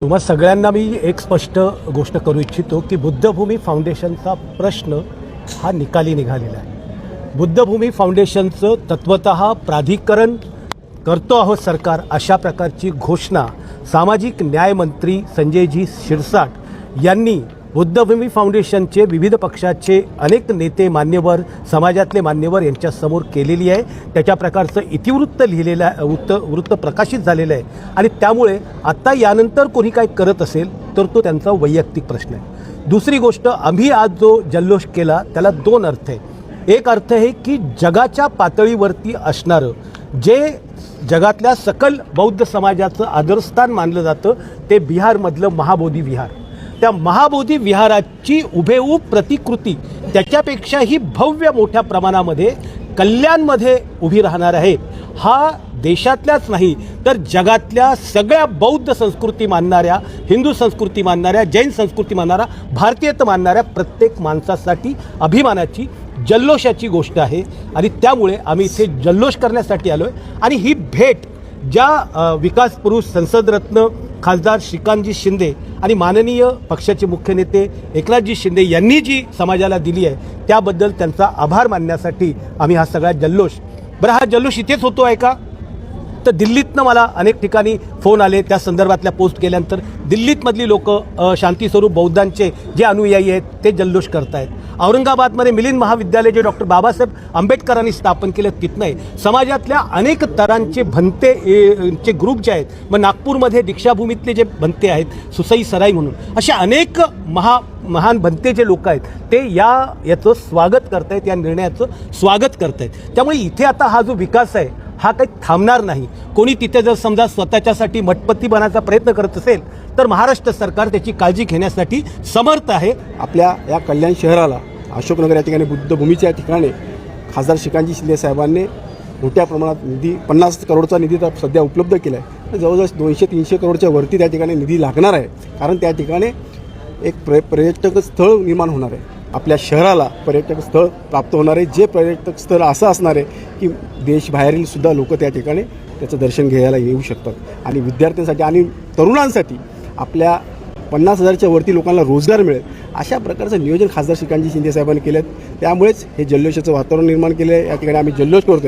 तुम्हा सगळ्यांना मी एक स्पष्ट गोष्ट करू इच्छितो की बुद्धभूमी फाउंडेशनचा प्रश्न हा निकाली निघालेला आहे। बुद्धभूमी फाउंडेशनचं तत्वतः प्राधिकरण करतो आहोत सरकार अशा प्रकारची घोषणा सामाजिक न्याय मंत्री संजयजी शिरसाट यांनी बुद्धभूमी फाउंडेशनचे विविध पक्षाचे अनेक नेते मान्यवर समाजातले मान्यवर यांच्यासमोर केलेली आहे। त्याच्या प्रकारचं इतिवृत्त लिहिलेलं आहे, वृत्त प्रकाशित झालेलं आहे आणि त्यामुळे आता यानंतर कोणी काय करत असेल तर तो त्यांचा वैयक्तिक प्रश्न आहे। दुसरी गोष्ट, आम्ही आज जो जल्लोष केला त्याला दोन अर्थ आहे। एक अर्थ आहे की जगाच्या पातळीवरती असणारं जे जगातल्या सकल बौद्ध समाजाचं आदरस्थान मानलं जातं ते बिहारमधलं महाबोधी विहार, त्या महाबोधी विहाराची हुबेहूब प्रतिकृती त्याच्यापेक्षाही भव्य मोठ्या प्रमाणामध्ये कल्याणमध्ये उभी राहणार आहे। हा देशातल्याच नाही तर जगातल्या सगळ्या बौद्ध संस्कृती मानणाऱ्या, हिंदू संस्कृती मानणाऱ्या, जैन संस्कृती मानणाऱ्या, भारतीयता मानणाऱ्या प्रत्येक माणसासाठी अभिमानाची जल्लोषाची गोष्ट आहे आणि त्यामुळे आम्ही इथे जल्लोष करण्यासाठी आलो आहे। आणि ही भेट ज्या विकास पुरुष संसदरत्न खासदार श्रीकांतजी शिंदे आणि माननीय पक्षाचे मुख्य नेते एकनाथजी शिंदे यांनी जी समाजाला दिली आहे त्याबद्दल त्यांचा आभार मानण्यासाठी आम्ही हा सगळा जल्लोष, बरं हा जल्लोष इथेच होतो आहे का तर दिल्लीतनं मला अनेक ठिकाणी फोन आले त्या संदर्भातल्या पोस्ट केल्यानंतर दिल्लीतमधली लोक शांतीस्वरूप बौद्धांचे जे अनुयायी आहेत ते जल्लोष करतायत। औरंगाबादमध्ये मिलिंद महाविद्यालय जे डॉक्टर बाबासाहेब आंबेडकरांनी स्थापन केलं तिथनं आहे। समाजातल्या अनेक तरांचे भंते चे ग्रुप जे आहेत, मग नागपूरमध्ये दीक्षाभूमीतले जे भंते आहेत सुसई सराई म्हणून, अशा अनेक महान भंते जे लोक आहेत ते याचं स्वागत करतायत, या निर्णयाचं स्वागत करतायत। त्यामुळे इथे आता हा जो विकास आहे हा काही थांबणार नाही। कोणी तिथे जर समजा स्वतःच्यासाठी मठपती बनायचा प्रयत्न करत असेल तर महाराष्ट्र सरकार त्याची काळजी घेण्यासाठी समर्थ आहे। आपल्या या कल्याण शहराला अशोकनगर या ठिकाणी बुद्धभूमीच्या ठिकाणी खासदार श्रीकांतजी शिंदे साहेबांनी मोठ्या प्रमाणात निधी 50 करोडचा निधी तर सध्या उपलब्ध केला आहे। जवळजवळ 200-300 करोडच्या वरती त्या ठिकाणी निधी लागणार आहे, कारण त्या ठिकाणी एक पर्यटक स्थळ निर्माण होणार आहे। आपल्या शहराला पर्यटक स्थळ प्राप्त होणार आहे, जे पर्यटक स्थळ असं असणार आहे की देशबाहेरील सुद्धा लोक त्या ठिकाणी त्याचं दर्शन घ्यायला येऊ शकतात आणि विद्यार्थ्यांसाठी आणि तरुणांसाठी आपल्या 50,000च्या वरती लोकांना रोजगार मिळेल अशा प्रकारचं नियोजन खासदार श्रीकांतजी शिंदे साहेबांनी केलं। त्यामुळेच हे जल्लोषाचं वातावरण निर्माण केलं आहे। या ठिकाणी आम्ही जल्लोष करतो।